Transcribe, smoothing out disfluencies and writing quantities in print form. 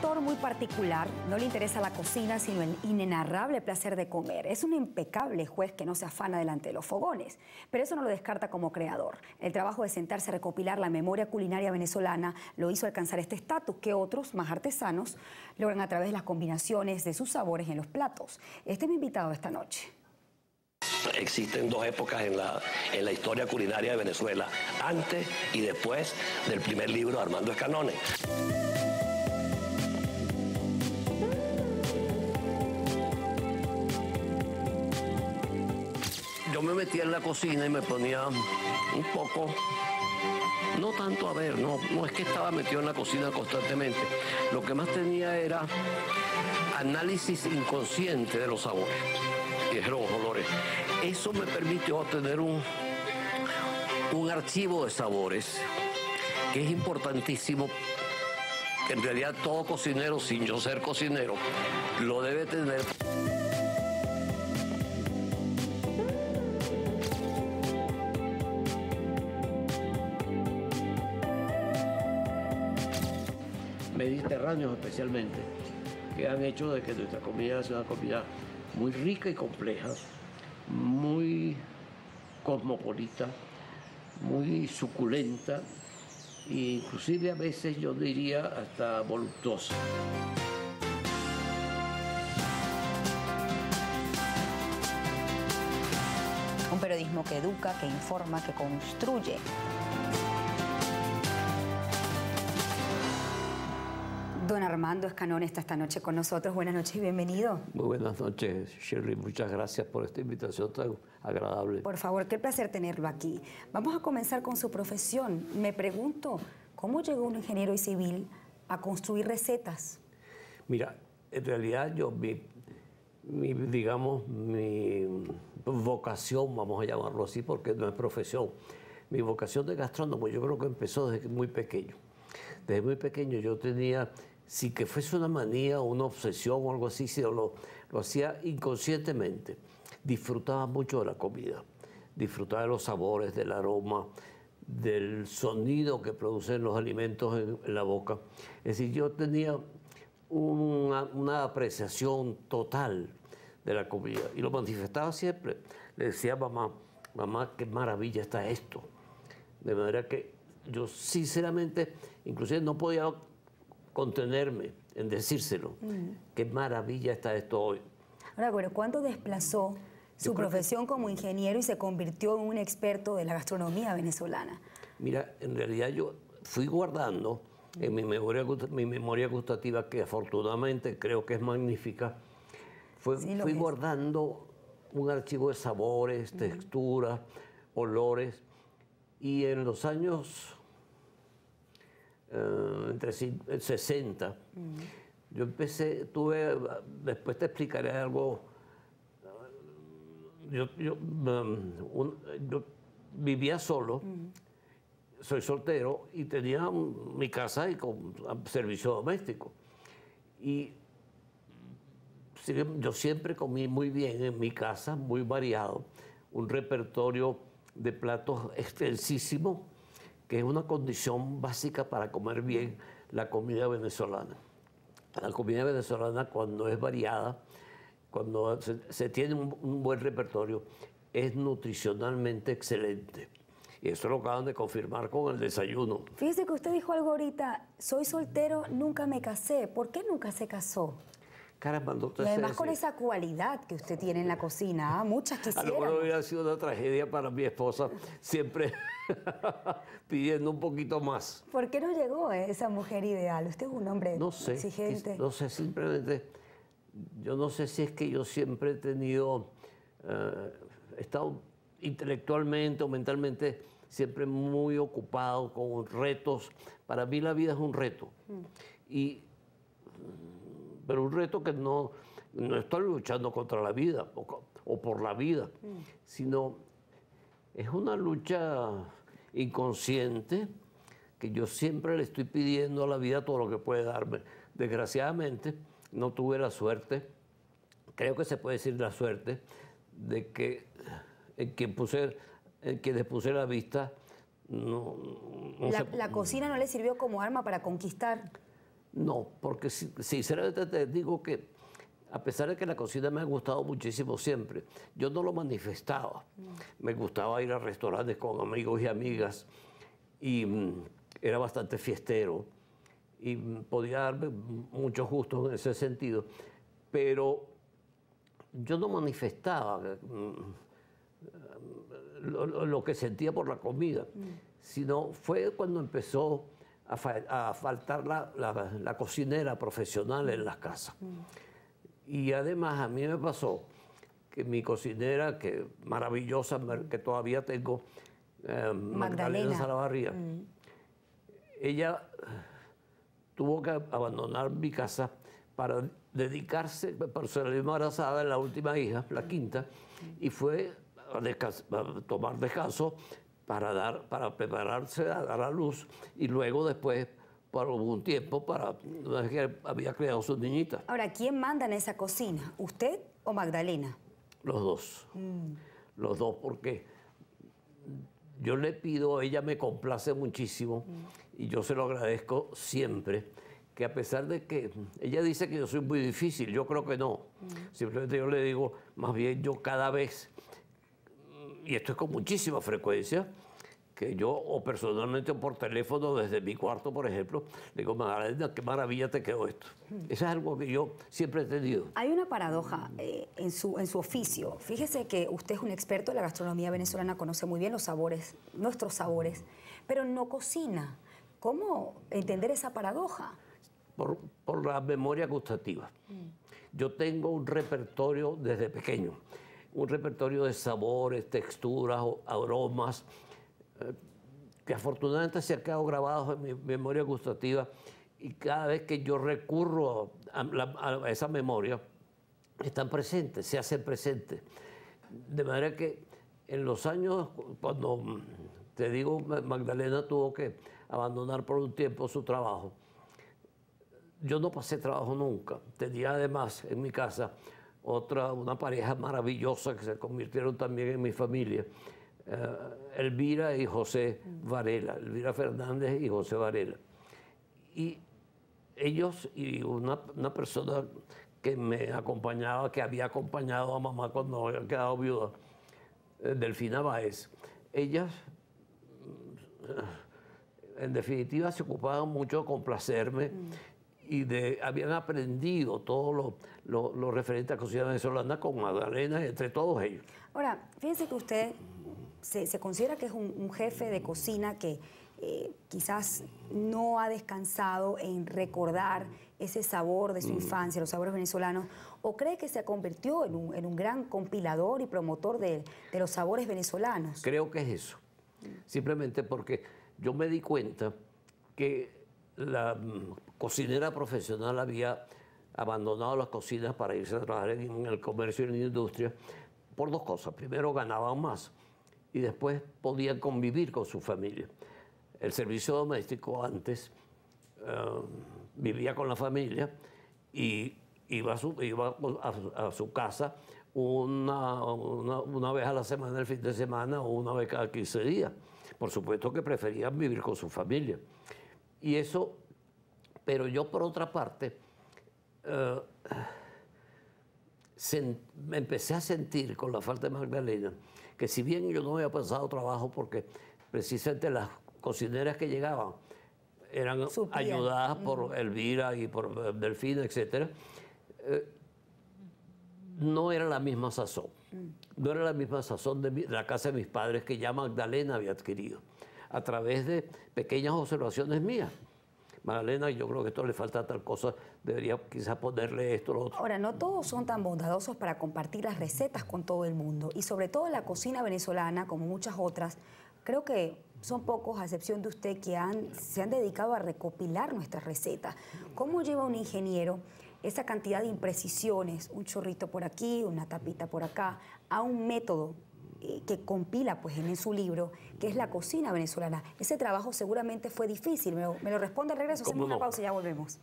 actor muy particular, no le interesa la cocina, sino el inenarrable placer de comer. Es un impecable juez que no se afana delante de los fogones, pero eso no lo descarta como creador. El trabajo de sentarse a recopilar la memoria culinaria venezolana lo hizo alcanzar este estatus que otros, más artesanos, logran a través de las combinaciones de sus sabores en los platos. Este es mi invitado esta noche. Existen dos épocas en la historia culinaria de Venezuela, antes y después del primer libro de Armando Escanone. Yo me metía en la cocina y me ponía un poco, no tanto a ver, no es que estaba metido en la cocina constantemente. Lo que más tenía era análisis inconsciente de los sabores y de los olores. Eso me permitió tener un archivo de sabores que es importantísimo, que en realidad todo cocinero, sin yo ser cocinero, lo debe tener. Mediterráneos especialmente, que han hecho de que nuestra comida sea una comida muy rica y compleja, muy cosmopolita, muy suculenta e inclusive a veces yo diría hasta voluptuosa. Un periodismo que educa, que informa, que construye. Don Armando Escanone está esta noche con nosotros. Buenas noches y bienvenido. Muy buenas noches, Shirley. Muchas gracias por esta invitación tan agradable. Por favor, qué placer tenerlo aquí. Vamos a comenzar con su profesión. Me pregunto, ¿cómo llegó un ingeniero civil a construir recetas? Mira, en realidad yo, mi vocación, vamos a llamarlo así, porque no es profesión, mi vocación de gastrónomo yo creo que empezó desde muy pequeño. Desde muy pequeño yo tenía, si que fuese una manía o una obsesión o algo así, lo hacía inconscientemente. Disfrutaba mucho de la comida, disfrutaba de los sabores, del aroma, del sonido que producen los alimentos en la boca. Es decir, yo tenía una apreciación total de la comida y lo manifestaba siempre. Le decía a mamá, qué maravilla está esto. De manera que yo sinceramente, inclusive no podía contenerme en decírselo. Qué maravilla está esto hoy. Ahora, bueno, ¿cuándo desplazó su profesión como ingeniero y se convirtió en un experto de la gastronomía venezolana? Mira, en realidad yo fui guardando en mi memoria gustativa, que afortunadamente creo que es magnífica, fui guardando un archivo de sabores, texturas, olores, y en los años entre 60, yo empecé, después te explicaré algo, yo vivía solo, soy soltero y tenía mi casa y con servicio doméstico. Y yo siempre comí muy bien en mi casa, muy variado, un repertorio de platos extensísimo, que es una condición básica para comer bien la comida venezolana. La comida venezolana, cuando es variada, cuando se tiene un buen repertorio, es nutricionalmente excelente. Y eso lo acaban de confirmar con el desayuno. Fíjese que usted dijo algo ahorita, soy soltero, nunca me casé. ¿Por qué nunca se casó? Caramba, no te y además sé con esa cualidad que usted tiene en la cocina, muchas quisieran. A lo mejor hubiera sido una tragedia para mi esposa, siempre pidiendo un poquito más. ¿Por qué no llegó esa mujer ideal? Usted es un hombre exigente. No sé, simplemente, yo no sé si es que yo siempre he tenido, he estado intelectualmente o mentalmente siempre muy ocupado con retos. Para mí la vida es un reto. Pero un reto que no estoy luchando contra la vida o por la vida, sino es una lucha inconsciente que yo siempre le estoy pidiendo a la vida todo lo que puede darme. Desgraciadamente, no tuve la suerte, creo que se puede decir la suerte, de que en quienes puse la vista, la cocina no le sirvió como arma para conquistar. No, porque sinceramente te digo que a pesar de que la cocina me ha gustado muchísimo siempre, yo no lo manifestaba. Me gustaba ir a restaurantes con amigos y amigas y era bastante fiestero y podía darme muchos gustos en ese sentido, pero yo no manifestaba lo que sentía por la comida, sino fue cuando empezó a faltar la cocinera profesional en las casas. Y además a mí me pasó que mi cocinera, que maravillosa, que todavía tengo, Magdalena Salavarría, ella tuvo que abandonar mi casa para dedicarse, por ser embarazada de la última hija, la quinta, y fue a tomar descanso para prepararse a dar a luz y luego después por un tiempo para que había creado sus niñitas. Ahora, ¿quién manda en esa cocina? ¿Usted o Magdalena? Los dos. Los dos, porque yo le pido, ella me complace muchísimo y yo se lo agradezco siempre, que a pesar de que ella dice que yo soy muy difícil, yo creo que no. Simplemente yo le digo, más bien yo cada vez, y esto es con muchísima frecuencia, que yo, o personalmente o por teléfono desde mi cuarto, por ejemplo, le digo, Magdalena, qué maravilla te quedó esto. Eso es algo que yo siempre he tenido. Hay una paradoja en su oficio. Fíjese que usted es un experto en la gastronomía venezolana, conoce muy bien los sabores, nuestros sabores, pero no cocina. ¿Cómo entender esa paradoja? Por la memoria gustativa. Yo tengo un repertorio desde pequeño, un repertorio de sabores, texturas, aromas, que afortunadamente se han quedado grabados en mi memoria gustativa y cada vez que yo recurro a esa memoria, están presentes, se hacen presentes. De manera que en los años, cuando te digo, Magdalena tuvo que abandonar por un tiempo su trabajo, yo no pasé trabajo nunca. Tenía además en mi casa una pareja maravillosa que se convirtieron también en mi familia. Elvira y José Varela, Elvira Fernández y José Varela. Y ellos y una persona que me acompañaba, que había acompañado a mamá cuando había quedado viuda, Delfina Báez, ellas en definitiva se ocupaban mucho de complacerme y habían aprendido todo lo referente a cocina venezolana con Magdalena, entre todos ellos. Ahora, fíjense que usted se considera que es un jefe de cocina que quizás no ha descansado en recordar ese sabor de su infancia, los sabores venezolanos, o cree que se convirtió en un gran compilador y promotor de los sabores venezolanos. Creo que es eso, simplemente porque yo me di cuenta que la cocinera profesional había abandonado las cocinas para irse a trabajar en el comercio y en la industria por dos cosas. Primero, ganaban más y después podían convivir con su familia. El servicio doméstico antes vivía con la familia y iba a su casa una vez a la semana, el fin de semana, o una vez cada 15 días. Por supuesto que preferían vivir con su familia. Y eso, pero yo por otra parte, me empecé a sentir con la falta de Magdalena, que si bien yo no había pasado trabajo porque precisamente las cocineras que llegaban eran ayudadas por Elvira y por Delfina, etc., no era la misma sazón. No era la misma sazón de la casa de mis padres que ya Magdalena había adquirido, a través de pequeñas observaciones mías. Magdalena, yo creo que esto le falta tal cosa, debería quizás ponerle esto, lo otro. Ahora, no todos son tan bondadosos para compartir las recetas con todo el mundo. Y sobre todo la cocina venezolana, como muchas otras, creo que son pocos, a excepción de usted, que se han dedicado a recopilar nuestras recetas. ¿Cómo lleva un ingeniero esa cantidad de imprecisiones, un chorrito por aquí, una tapita por acá, a un método que compila pues, en su libro, que es la cocina venezolana? Ese trabajo seguramente fue difícil. Me lo responde al regreso, hacemos una pausa y ya volvemos.